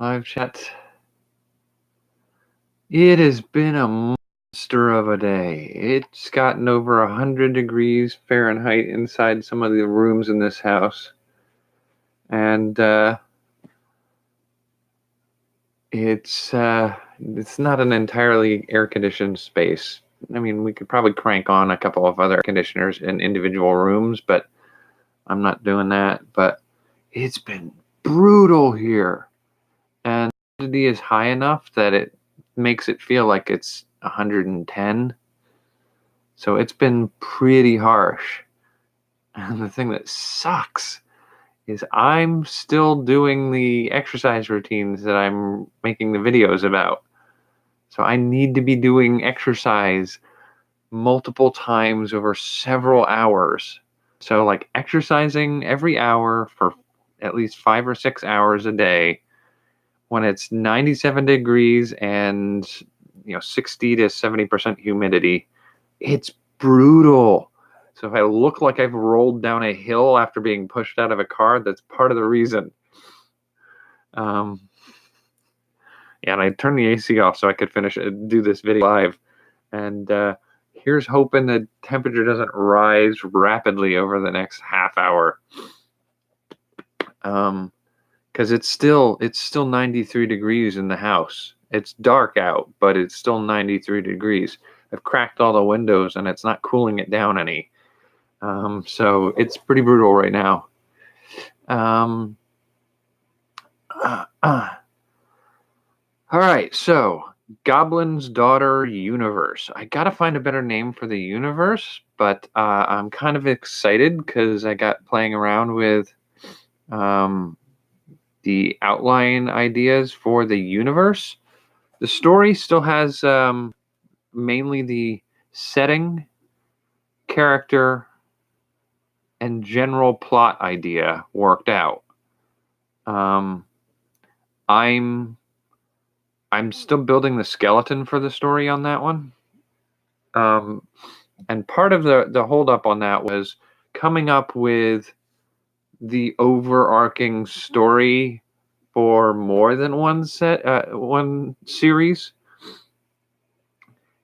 Live chat. It has been a monster of a day. It's gotten over 100 degrees Fahrenheit inside some of the rooms in this house. And it's not an entirely air-conditioned space. I mean, we could probably crank on a couple of other conditioners in individual rooms, but I'm not doing that. But it's been brutal here. And the humidity is high enough that it makes it feel like it's 110. So it's been pretty harsh. And the thing that sucks is I'm still doing the exercise routines that I'm making the videos about. So I need to be doing exercise multiple times over several hours. So like exercising every hour for at least 5 or 6 hours a day when it's 97 degrees and 60 to 70% humidity. It's brutal. So if I look like I've rolled down a hill after being pushed out of a car, that's part of the reason. Yeah, and I turned the AC off so I could do this video live. And here's hoping the temperature doesn't rise rapidly over the next half hour. Because it's still 93 degrees in the house. It's dark out, but it's still 93 degrees. I've cracked all the windows and it's not cooling it down any. So it's pretty brutal right now. All right, so Goblin's Daughter universe. I gotta find a better name for the universe, but I'm kind of excited because I got playing around with the outline ideas for the universe. The story still has mainly the setting, character, and general plot idea worked out. I'm still building the skeleton for the story on that one. And part of the holdup on that was coming up with the overarching story for more than one series.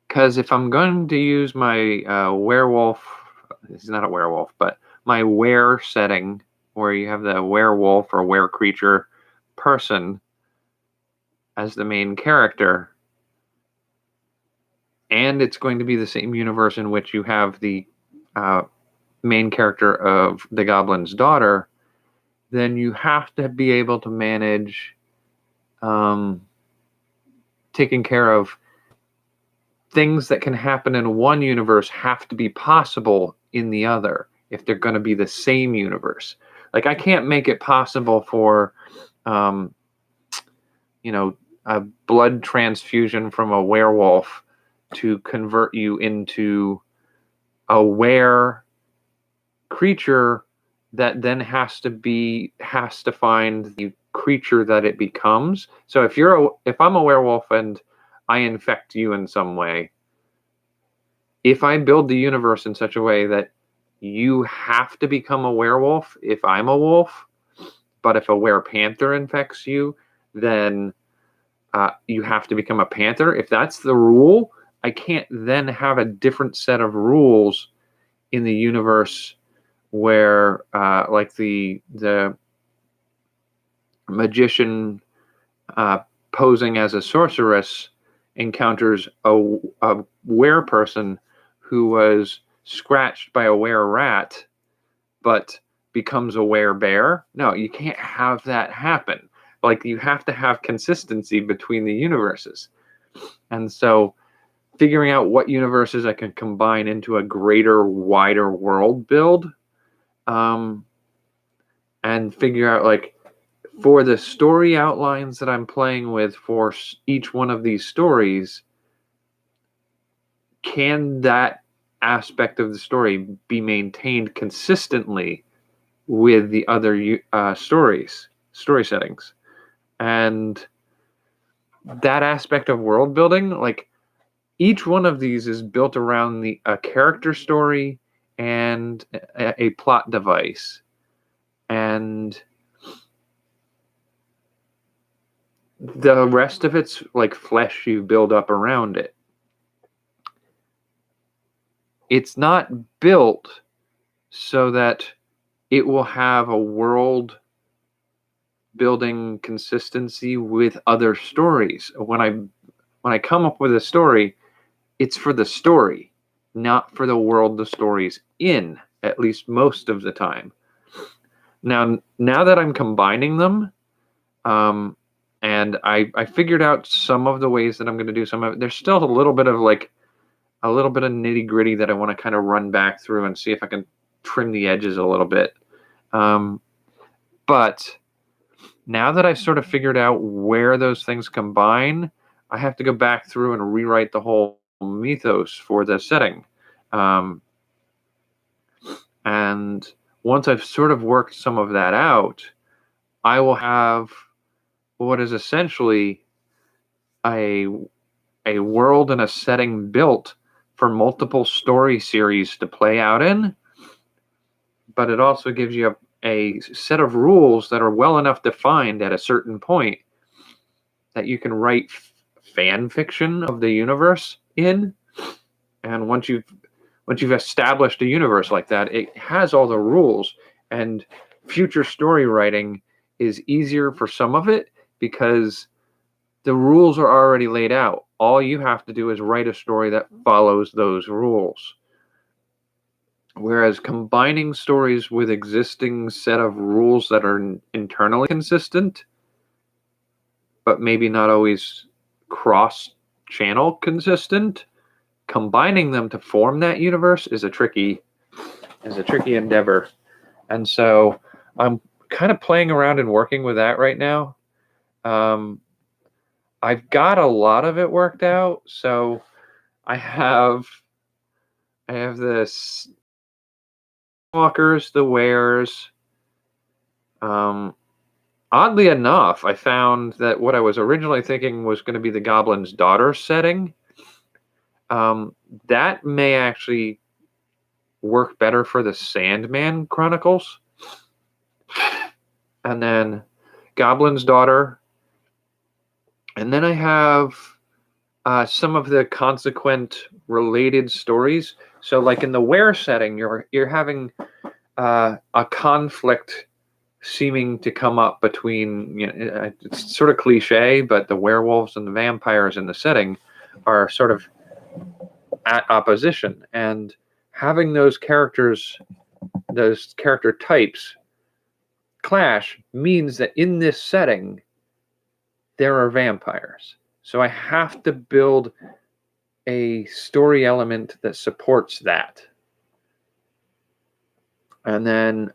Because if I'm going to use my werewolf, it's not a werewolf, but my were setting, where you have the werewolf or were creature person as the main character, and it's going to be the same universe in which you have the main character of the Goblin's Daughter, then you have to be able to manage taking care of things that can happen in one universe have to be possible in the other if they're going to be the same universe. Like, I can't make it possible for a blood transfusion from a werewolf to convert you into a were creature that then has to find the creature that it becomes. So if I'm a werewolf and I infect you in some way, if I build the universe in such a way that you have to become a werewolf if I'm a wolf, but if a werepanther infects you, then you have to become a panther. If that's the rule, I can't then have a different set of rules in the universe where like the magician posing as a sorceress encounters a were person who was scratched by a were rat but becomes a were bear. No, you can't have that happen. Like, you have to have consistency between the universes. And so figuring out what universes I can combine into a greater, wider world build, and figure out, like, for the story outlines that I'm playing with for each one of these stories, can that aspect of the story be maintained consistently with the other story settings? And that aspect of world building, like, each one of these is built around a character story and a plot device. And the rest of it's like flesh you build up around it. It's not built so that it will have a world building consistency with other stories. When I come up with a story, it's for the story, not for the world the story's in, at least most of the time. Now that I'm combining them, and I figured out some of the ways that I'm going to do some of it. There's still a little bit of nitty gritty that I want to kind of run back through and see if I can trim the edges a little bit. But now that I sort of figured out where those things combine, I have to go back through and rewrite the whole mythos for the setting. And once I've sort of worked some of that out, I will have what is essentially a world and a setting built for multiple story series to play out in. But it also gives you a set of rules that are well enough defined at a certain point that you can write fan fiction of the universe in. And once you've established a universe like that, it has all the rules, and future story writing is easier for some of it because the rules are already laid out. All you have to do is write a story that follows those rules. Whereas combining stories with existing set of rules that are internally consistent, but maybe not always cross-channel consistent, combining them to form that universe is a tricky endeavor. And so I'm kind of playing around and working with that right now. I've got a lot of it worked out. So I have this walkers, the wares. Oddly enough, I found that what I was originally thinking was going to be the goblin's daughter setting. That may actually work better for the Sandman Chronicles. And then Goblin's Daughter. And then I have some of the consequent related stories. So like in the were setting, you're having a conflict seeming to come up between, it's sort of cliche, but the werewolves and the vampires in the setting are sort of at opposition, and having those character types clash means that in this setting there are vampires. So I have to build a story element that supports that. And then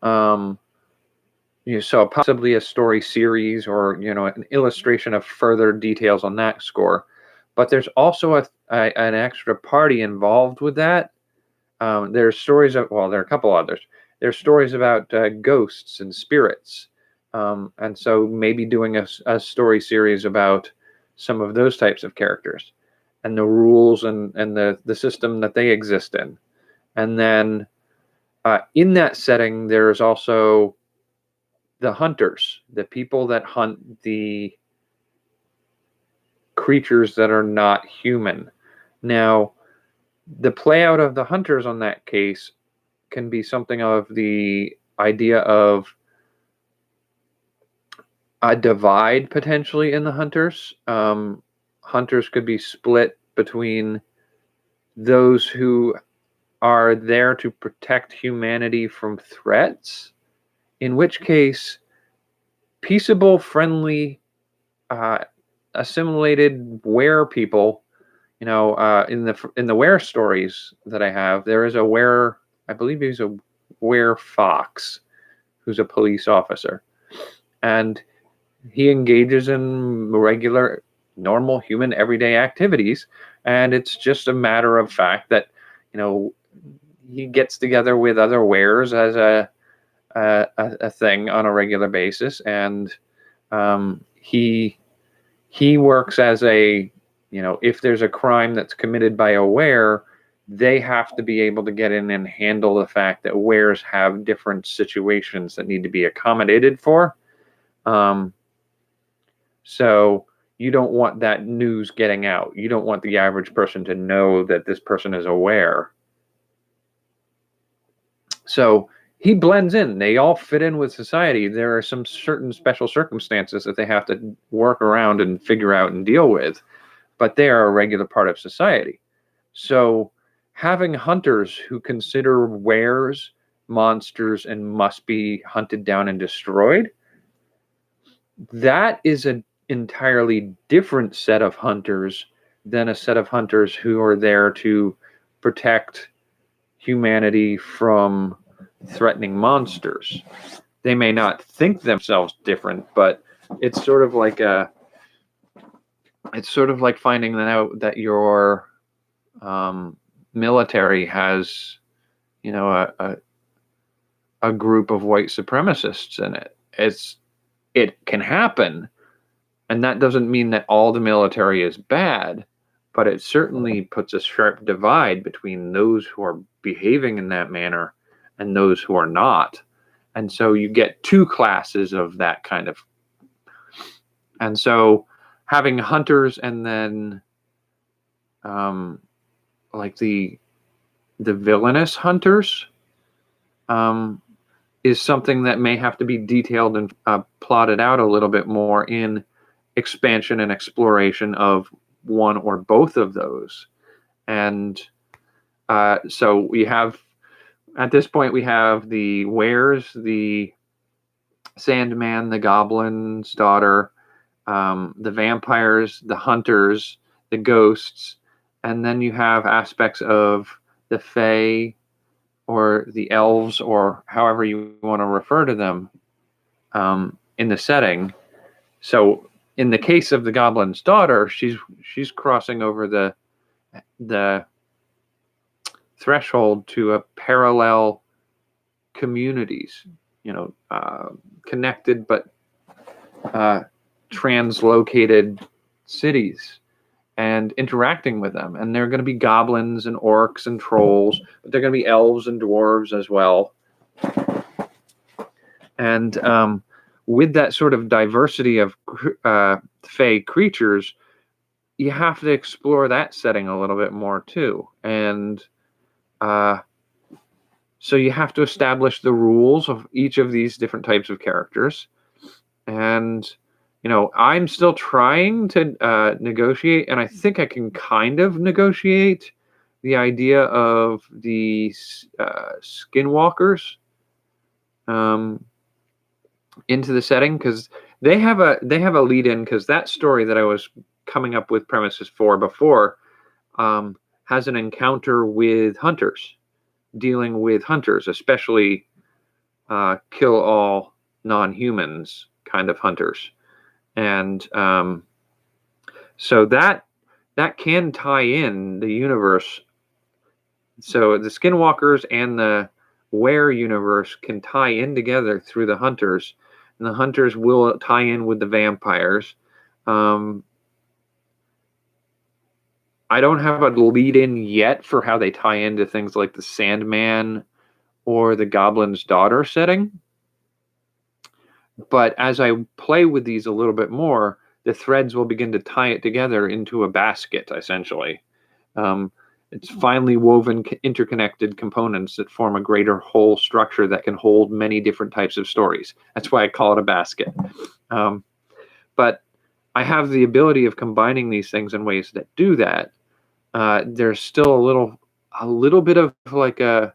so possibly a story series or an illustration of further details on that score. But there's also an extra party involved with that. There's stories of, well, there are a couple others. There's stories about ghosts and spirits. And so maybe doing a story series about some of those types of characters and the rules and the system that they exist in. And then in that setting, there's also the hunters, the people that hunt the creatures that are not human. Now, the play out of the hunters on that case can be something of the idea of a divide potentially in the hunters. Hunters could be split between those who are there to protect humanity from threats, in which case peaceable, friendly, assimilated were people, in the were stories that I have, there is a were, I believe he's a were fox who's a police officer, and he engages in regular, normal human everyday activities, and it's just a matter of fact that he gets together with other wares as a thing on a regular basis, and he works as a, if there's a crime that's committed by a were, they have to be able to get in and handle the fact that wares have different situations that need to be accommodated for. So you don't want that news getting out. You don't want the average person to know that this person is aware. So he blends in. They all fit in with society. There are some certain special circumstances that they have to work around and figure out and deal with, but they are a regular part of society. So having hunters who consider wares monsters and must be hunted down and destroyed, that is an entirely different set of hunters than a set of hunters who are there to protect humanity from threatening monsters. They may not think themselves different, but it's sort of like finding out that your military has, you know, a group of white supremacists in it. It can happen, and that doesn't mean that all the military is bad, but it certainly puts a sharp divide between those who are behaving in that manner and those who are not. And so you get two classes of that kind of. And so having hunters and then like the villainous hunters is something that may have to be detailed and plotted out a little bit more in expansion and exploration of one or both of those. And so we have, at this point, we have the wares, the Sandman, the Goblin's daughter, the vampires, the hunters, the ghosts, and then you have aspects of the Fae or the elves, or however you want to refer to them in the setting. So in the case of the Goblin's daughter, she's crossing over the threshold to a parallel communities, connected but translocated cities, and interacting with them. And they're going to be goblins and orcs and trolls, but they're going to be elves and dwarves as well. And with that sort of diversity of Fae creatures, you have to explore that setting a little bit more too. And so you have to establish the rules of each of these different types of characters. And I'm still trying to negotiate, and I think I can kind of negotiate the idea of the skinwalkers into the setting, because they have a lead in, because that story that I was coming up with premises for before has an encounter with hunters, dealing with hunters, especially kill all non-humans kind of hunters. And so that can tie in the universe. So the skinwalkers and the were universe can tie in together through the hunters, and the hunters will tie in with the vampires. I don't have a lead in yet for how they tie into things like the Sandman or the Goblin's daughter setting. But as I play with these a little bit more, the threads will begin to tie it together into a basket, essentially. It's finely woven, interconnected components that form a greater whole structure that can hold many different types of stories. That's why I call it a basket. But I have the ability of combining these things in ways that do that. There's still a little bit of like a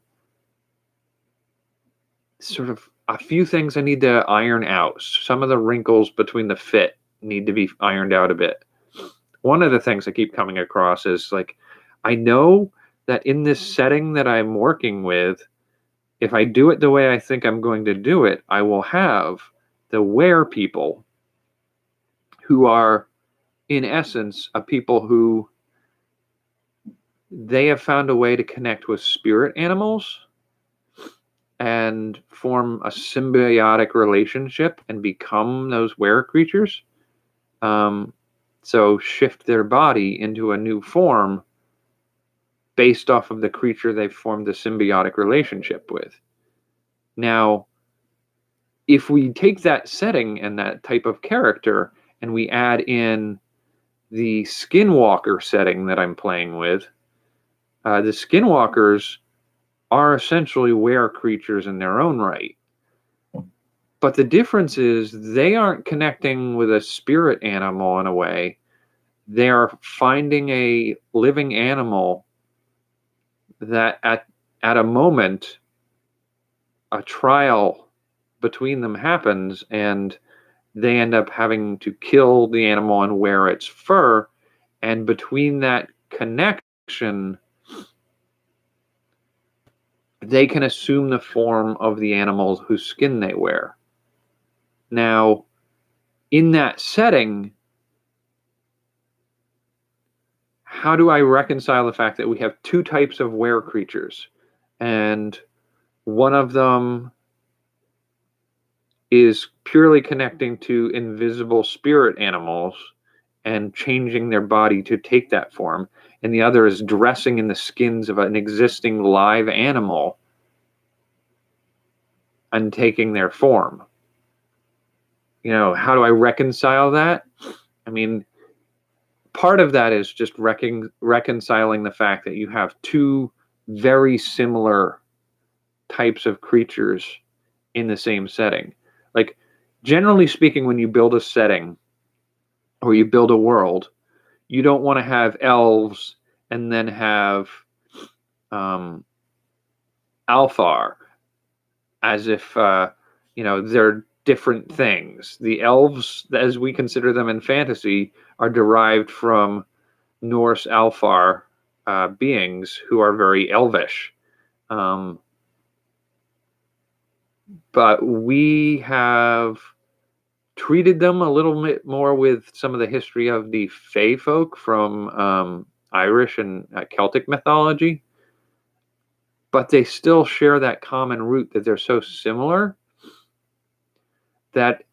sort of a few things I need to iron out. Some of the wrinkles between the fit need to be ironed out a bit. One of the things I keep coming across is like, I know that in this setting that I'm working with, if I do it the way I think I'm going to do it, I will have the were people who are, in essence, a people who they have found a way to connect with spirit animals and form a symbiotic relationship and become those were creatures. So shift their body into a new form based off of the creature they've formed a symbiotic relationship with. Now, if we take that setting and that type of character and we add in the skinwalker setting that I'm playing with, the skinwalkers are essentially were creatures in their own right. But the difference is they aren't connecting with a spirit animal in a way. They are finding a living animal that at a moment, a trial between them happens, and they end up having to kill the animal and wear its fur. And between that connection, they can assume the form of the animals whose skin they wear. Now, in that setting, how do I reconcile the fact that we have two types of were creatures, and one of them is purely connecting to invisible spirit animals and changing their body to take that form, and the other is dressing in the skins of an existing live animal and taking their form? How do I reconcile that? I mean, part of that is just reconciling the fact that you have two very similar types of creatures in the same setting. Like, generally speaking, when you build a setting or you build a world, you don't want to have elves and then have Alfar as if they're different things. The elves, as we consider them in fantasy, are derived from Norse Alfar beings who are very elvish. But we have treated them a little bit more with some of the history of the Fae folk from Irish and Celtic mythology. But they still share that common root that they're so similar that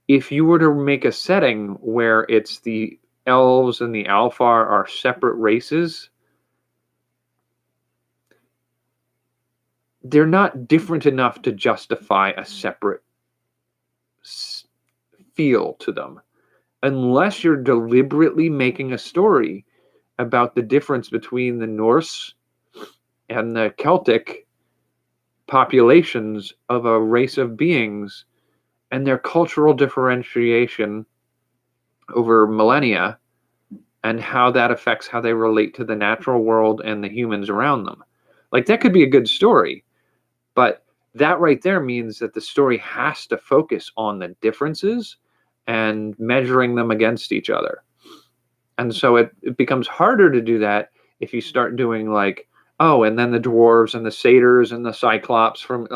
if you were to make a setting where it's the elves and the Alfar are separate races, they're not different enough to justify a separate feel to them, unless you're deliberately making a story about the difference between the Norse and the Celtic populations of a race of beings and their cultural differentiation over millennia, and how that affects how they relate to the natural world and the humans around them. Like, that could be a good story, but that right there means that the story has to focus on the differences and measuring them against each other. And so it becomes harder to do that if you start doing like, oh, and then the dwarves and the satyrs and the cyclops from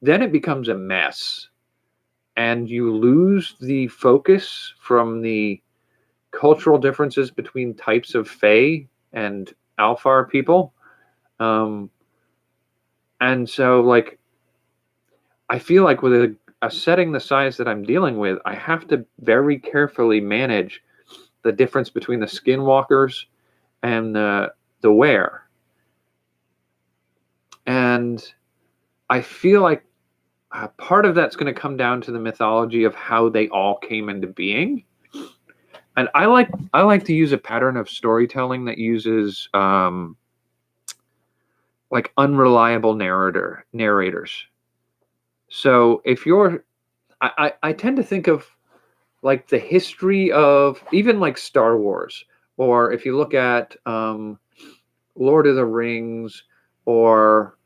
then it becomes a mess. And you lose the focus from the cultural differences between types of Fae and Alfar people. And so, I feel like with a setting the size that I'm dealing with, I have to very carefully manage the difference between the skinwalkers and the were. And I feel like part of that's going to come down to the mythology of how they all came into being. And I like to use a pattern of storytelling that uses unreliable narrators. So if I tend to think of the history of even Star Wars, or if you look at Lord of the Rings, or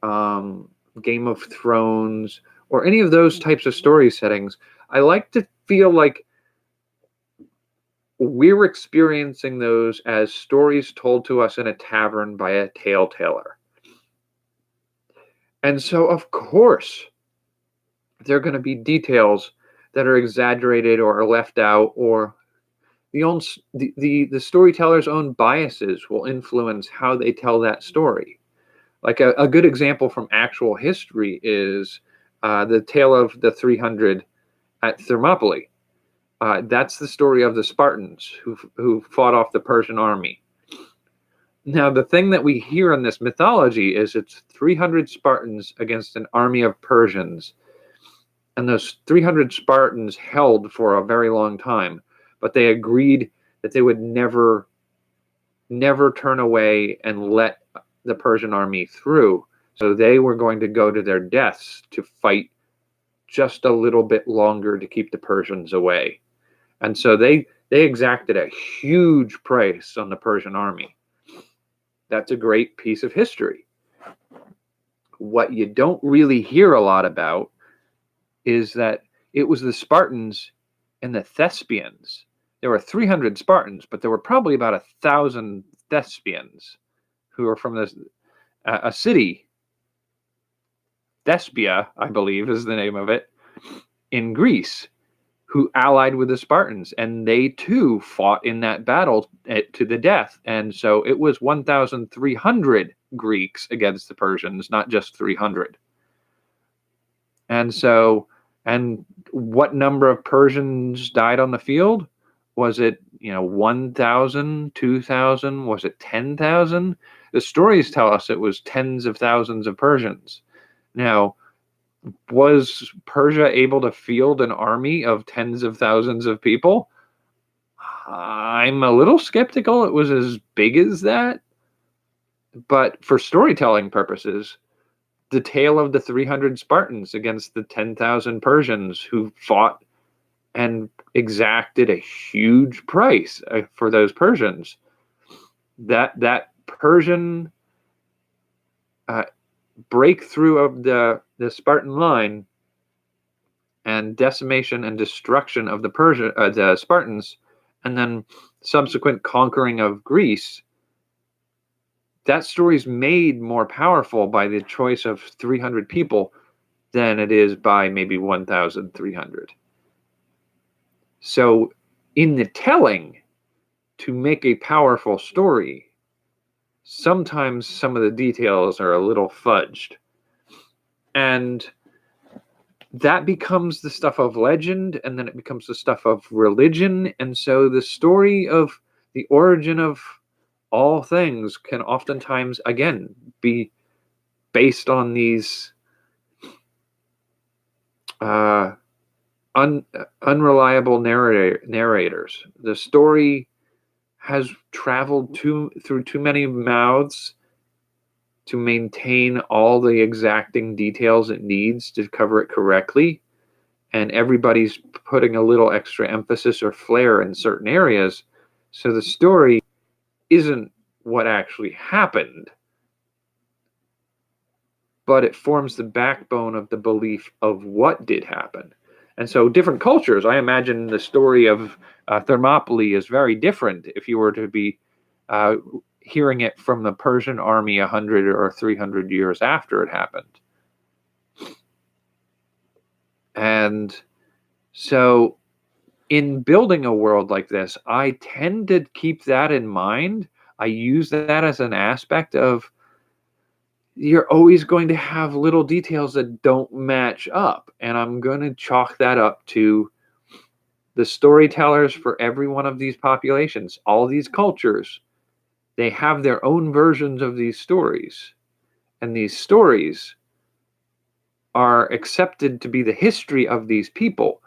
Game of Thrones, or any of those types of story settings, I like to feel like we're experiencing those as stories told to us in a tavern by a tale-teller. And so, of course, there are going to be details that are exaggerated or are left out, or the storyteller's own biases will influence how they tell that story. Like a good example from actual history is the tale of the 300 at Thermopylae. That's the story of the Spartans who fought off the Persian army. Now, the thing that we hear in this mythology is it's 300 Spartans against an army of Persians. And those 300 Spartans held for a very long time, but they agreed that they would never turn away and let the Persian army through. So they were going to go to their deaths to fight just a little bit longer to keep the Persians away. And so they exacted a huge price on the Persian army. That's a great piece of history. What you don't really hear a lot about is that it was the Spartans and the Thespians. There were 300 Spartans, but there were probably about 1,000 Thespians who were from a city, Thespia, I believe is the name of it, in Greece, who allied with the Spartans, and they too fought in that battle to the death. And so it was 1,300 Greeks against the Persians, not just 300. And what number of Persians died on the field? Was it 1,000, 2,000? Was it 10,000? The stories tell us it was tens of thousands of Persians. Now, was Persia able to field an army of tens of thousands of people? I'm a little skeptical it was as big as that. But for storytelling purposes, the tale of the 300 Spartans against the 10,000 Persians who fought and exacted a huge price for those Persians. That Persian breakthrough of the Spartan line and decimation and destruction of the Spartans, and then subsequent conquering of Greece, that story's made more powerful by the choice of 300 people than it is by maybe 1,300. So in the telling, to make a powerful story, sometimes some of the details are a little fudged. And that becomes the stuff of legend, and then it becomes the stuff of religion. And so the story of the origin of all things can oftentimes, again, be based on these unreliable narrators. The story has traveled through too many mouths to maintain all the exacting details it needs to cover it correctly. And everybody's putting a little extra emphasis or flair in certain areas. So the story isn't what actually happened, but it forms the backbone of the belief of what did happen. And so different cultures, I imagine the story of Thermopylae is very different if you were to be hearing it from the Persian army 100 or 300 years after it happened. And so in building a world like this, I tend to keep that in mind. I use that as an aspect of, you're always going to have little details that don't match up. And I'm going to chalk that up to the storytellers for every one of these populations, all these cultures. They have their own versions of these stories. And these stories are accepted to be the history of these people.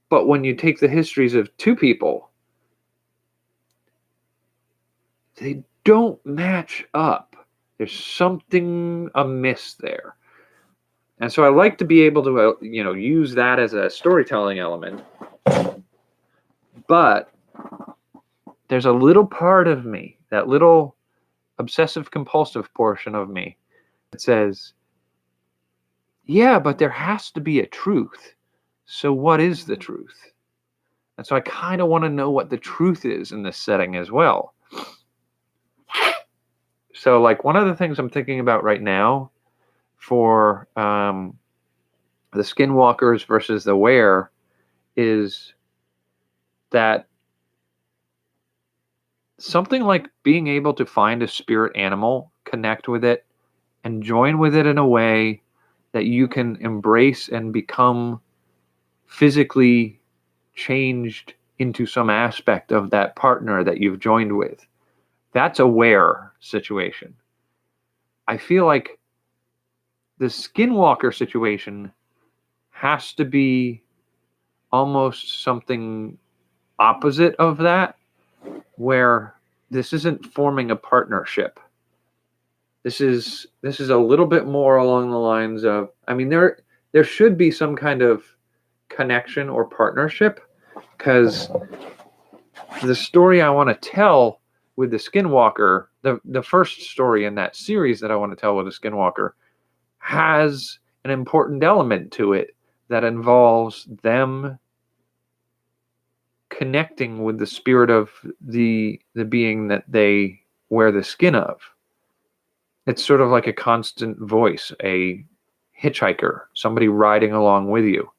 But when you take the histories of two people, they don't match up. There's something amiss there. And so I like to be able to, use that as a storytelling element. But there's a little part of me, that little obsessive compulsive portion of me, that says, yeah, but there has to be a truth. So what is the truth? And so I kind of want to know what the truth is in this setting as well. So like one of the things I'm thinking about right now for the skinwalkers versus the wear is that something like being able to find a spirit animal, connect with it, and join with it in a way that you can embrace and become physically changed into some aspect of that partner that you've joined with. That's a wear situation. I feel like the skinwalker situation has to be almost something opposite of that. where this isn't forming a partnership. This is a little bit more along the lines of, I mean, there should be some kind of connection or partnership, because the story I want to tell with the Skinwalker, the first story in that series that I want to tell with the Skinwalker, has an important element to it that involves them connecting with the spirit of the being that they wear the skin of. It's sort of like a constant voice, a hitchhiker, somebody riding along with you.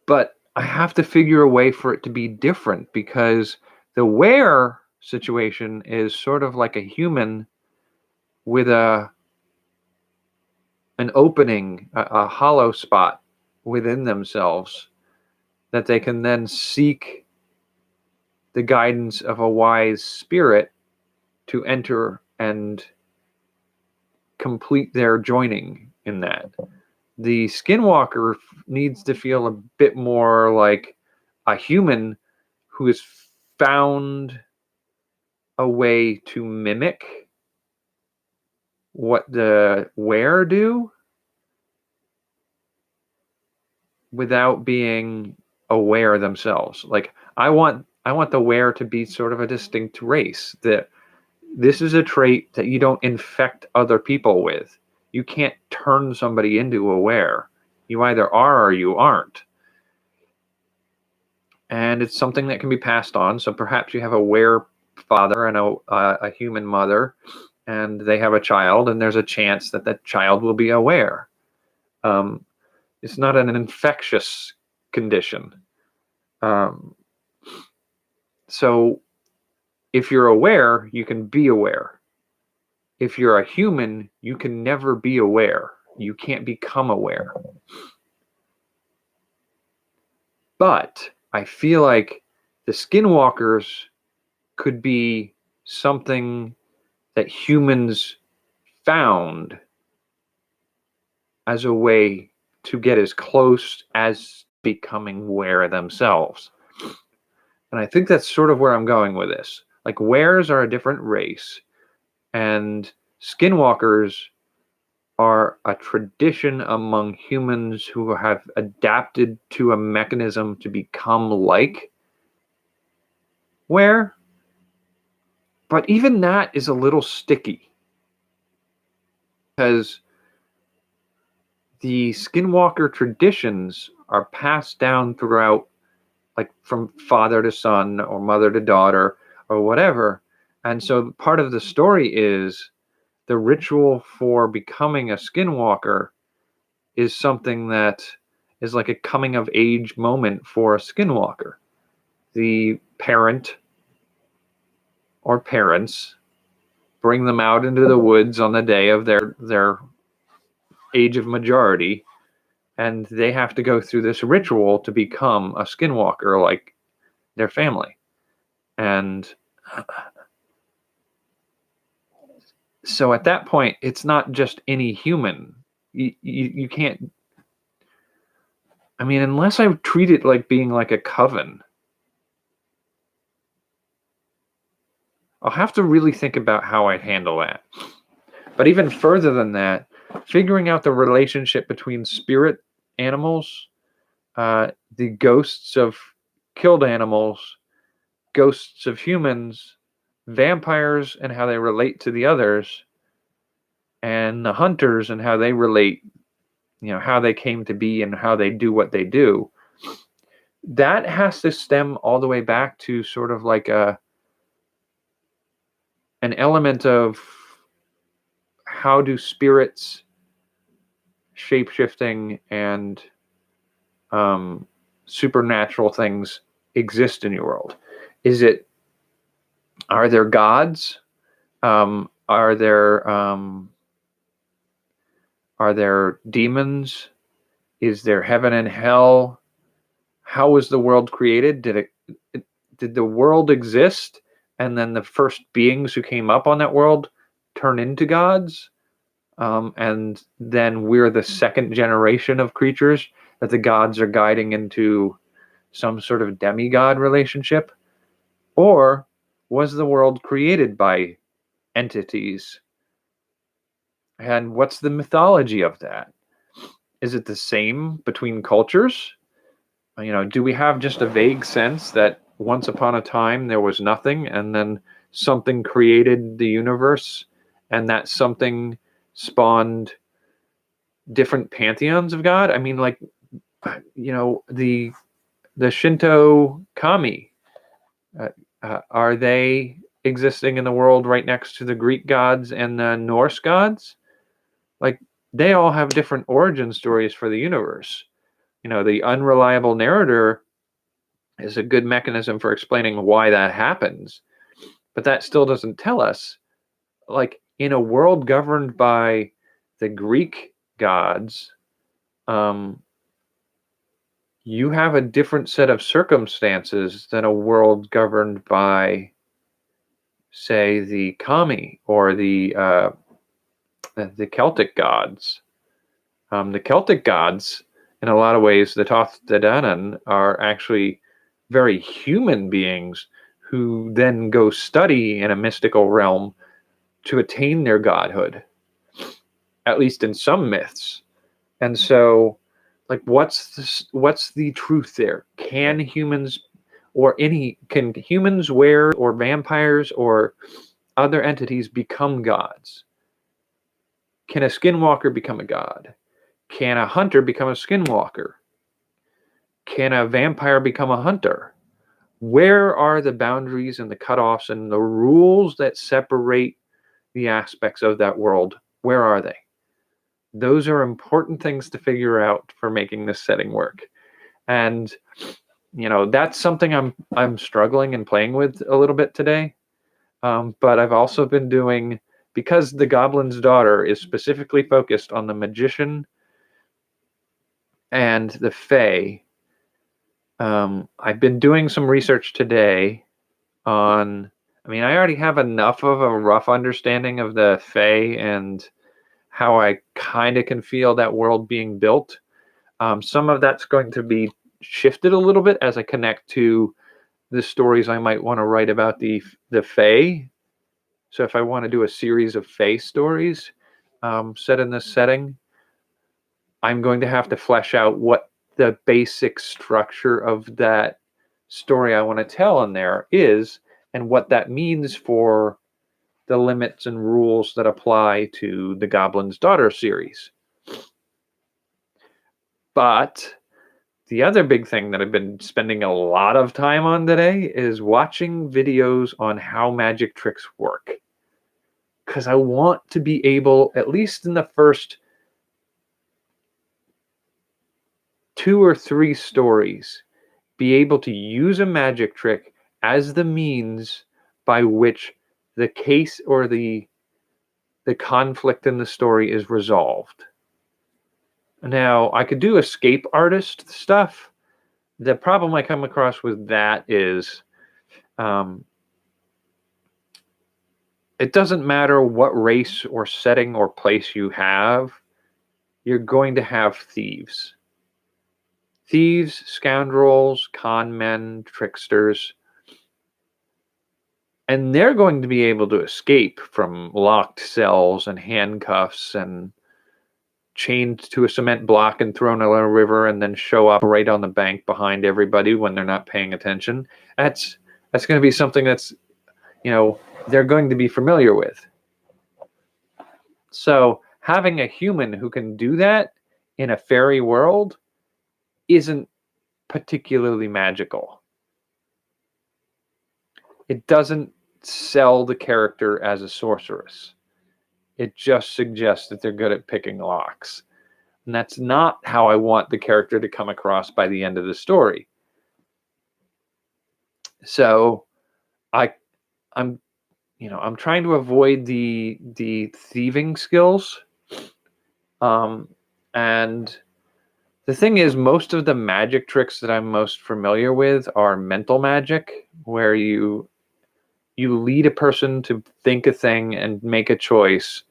But I have to figure a way for it to be different, because the wear situation is sort of like a human with an opening, a hollow spot within themselves that they can then seek the guidance of a wise spirit to enter and complete their joining in that. The Skinwalker needs to feel a bit more like a human who has found a way to mimic what the wear do without being aware themselves. Like, I want the wear to be sort of a distinct race. That this is a trait that you don't infect other people with. You can't turn somebody into a wear. You either are or you aren't. And it's something that can be passed on. So perhaps you have a were father and a human mother, and they have a child, and there's a chance that that child will be aware. It's not an infectious condition. So if you're aware, you can be aware. If you're a human, you can never be aware. You can't become aware. But I feel like the Skinwalkers could be something that humans found as a way to get as close as becoming aware themselves. And I think that's sort of where I'm going with this. Like, wares are a different race, and Skinwalkers are a tradition among humans who have adapted to a mechanism to become like were. But even that is a little sticky, because the Skinwalker traditions are passed down throughout, like from father to son or mother to daughter or whatever. And so part of the story is the ritual for becoming a Skinwalker is something that is like a coming of age moment for a Skinwalker. The parent or parents bring them out into the woods on the day of their age of majority, and they have to go through this ritual to become a Skinwalker like their family. And so at that point, it's not just any human. You can't, I mean, unless I treat it like being like a coven, I'll have to really think about how I'd handle that. But even further than that, figuring out the relationship between spirit animals, the ghosts of killed animals, ghosts of humans, vampires and how they relate to the others, and the hunters and how they relate, how they came to be and how they do what they do. That has to stem all the way back to sort of like an element of how do spirits, shape-shifting, and supernatural things exist in your world? Are there gods? Are there demons? Is there heaven and hell? How was the world created? Did the world exist, and then the first beings who came up on that world turn into gods? And then we're the second generation of creatures that the gods are guiding into some sort of demigod relationship? Or was the world created by entities? And what's the mythology of that? Is it the same between cultures? Do we have just a vague sense that once upon a time there was nothing and then something created the universe and that something spawned different pantheons of God? I mean, like, the Shinto kami, are they existing in the world right next to the Greek gods and the Norse gods? Like, they all have different origin stories for the universe. The unreliable narrator is a good mechanism for explaining why that happens, but that still doesn't tell us, like, in a world governed by the Greek gods, you have a different set of circumstances than a world governed by, say, the kami or the Celtic gods. The Celtic gods, in a lot of ways, the Toth Danann, are actually very human beings who then go study in a mystical realm to attain their godhood, at least in some myths. And so, like, what's the truth there? Can humans wear, or vampires or other entities become gods? Can a skinwalker become a god? Can a hunter become a skinwalker? Can a vampire become a hunter? Where are the boundaries and the cutoffs and the rules that separate the aspects of that world? Where are they? Those are important things to figure out for making this setting work. And that's something I'm struggling and playing with a little bit today. But I've also been doing, because the Goblin's Daughter is specifically focused on the magician and the Fae. I've been doing some research today on, I already have enough of a rough understanding of the Fae and how I kind of can feel that world being built. Some of that's going to be shifted a little bit as I connect to the stories I might want to write about the Fae. So if I want to do a series of Fae stories set in this setting, I'm going to have to flesh out what the basic structure of that story I want to tell in there is, and what that means for the limits and rules that apply to the Goblin's Daughter series. But the other big thing that I've been spending a lot of time on today is watching videos on how magic tricks work. Because I want to be able, at least in the first 2 or 3 stories, be able to use a magic trick as the means by which the case or the conflict in the story is resolved. Now, I could do escape artist stuff. The problem I come across with that is it doesn't matter what race or setting or place you have, you're going to have thieves. Thieves, scoundrels, con men, tricksters. And they're going to be able to escape from locked cells and handcuffs and chained to a cement block and thrown in a river and then show up right on the bank behind everybody when they're not paying attention. That's going to be something that's, they're going to be familiar with. So having a human who can do that in a fairy world isn't particularly magical. It doesn't sell the character as a sorceress. It just suggests that they're good at picking locks. And that's not how I want the character to come across by the end of the story. So I'm trying to avoid the thieving skills. And the thing is, most of the magic tricks that I'm most familiar with are mental magic, where you lead a person to think a thing and make a choice,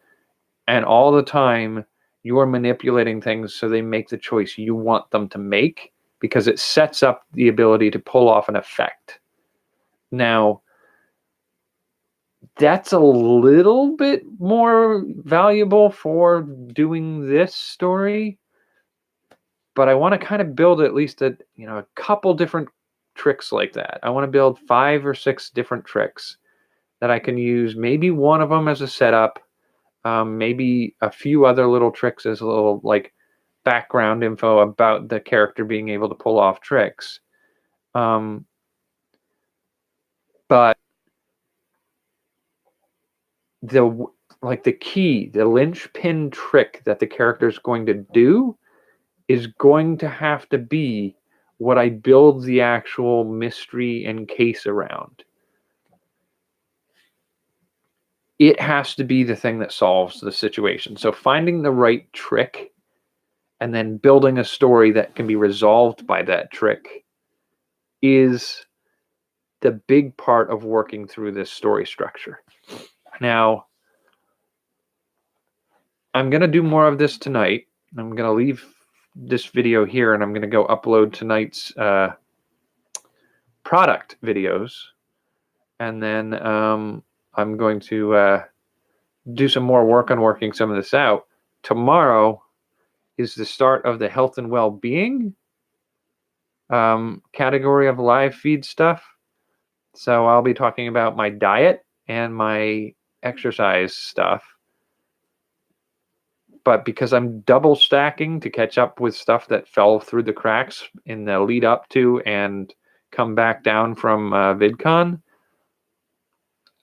and all the time you're manipulating things so they make the choice you want them to make, because it sets up the ability to pull off an effect. Now, that's a little bit more valuable for doing this story, but I want to kind of build at least a couple different tricks like that. I want to build 5 or 6 different tricks that I can use, maybe one of them as a setup, maybe a few other little tricks as a little like background info about the character being able to pull off tricks. But the key, the linchpin trick that the character is going to do is going to have to be what I build the actual mystery and case around. It has to be the thing that solves the situation. So finding the right trick and then building a story that can be resolved by that trick is the big part of working through this story structure. Now, I'm going to do more of this tonight. I'm going to leave this video here and I'm going to go upload tonight's product videos. And then I'm going to do some more work on working some of this out. Tomorrow is the start of the health and well-being category of live feed stuff. So I'll be talking about my diet and my exercise stuff. But because I'm double stacking to catch up with stuff that fell through the cracks in the lead up to and come back down from VidCon,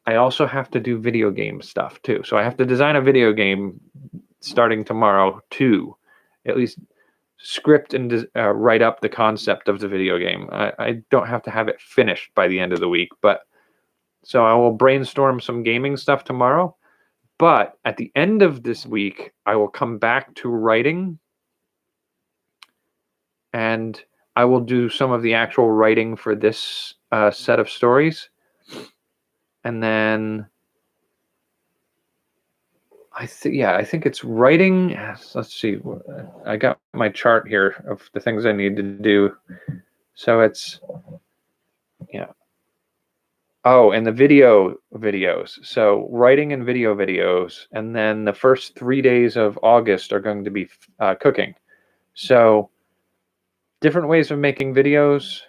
I also have to do video game stuff too. So I have to design a video game starting tomorrow too, at least script and write up the concept of the video game. I don't have to have it finished by the end of the week, but so I will brainstorm some gaming stuff tomorrow. But at the end of this week, I will come back to writing and I will do some of the actual writing for this set of stories. And then I think it's writing. Let's see. I got my chart here of the things I need to do. So it's, oh, and the videos. So writing and video videos. And then the first 3 days of August are going to be cooking. So different ways of making videos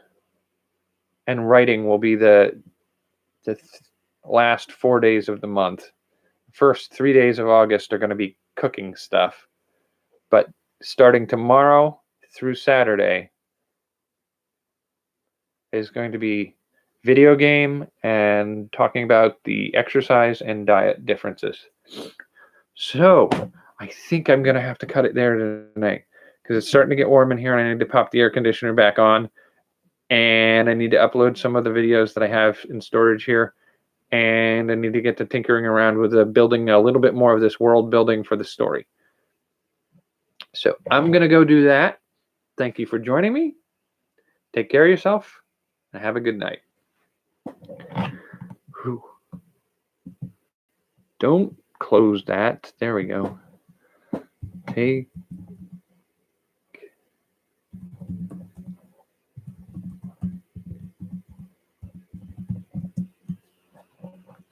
and writing will be the last 4 days of the month. First 3 days of August are going to be cooking stuff. But starting tomorrow through Saturday is going to be video game and talking about the exercise and diet differences. So I think I'm going to have to cut it there tonight because it's starting to get warm in here and I need to pop the air conditioner back on. And I need to upload some of the videos that I have in storage here. And I need to get to tinkering around with building a little bit more of this world building for the story. So I'm going to go do that. Thank you for joining me. Take care of yourself and have a good night. Whew. Don't close that. There we go. Take.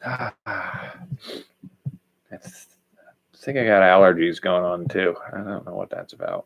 I think I got allergies going on too. I don't know what that's about.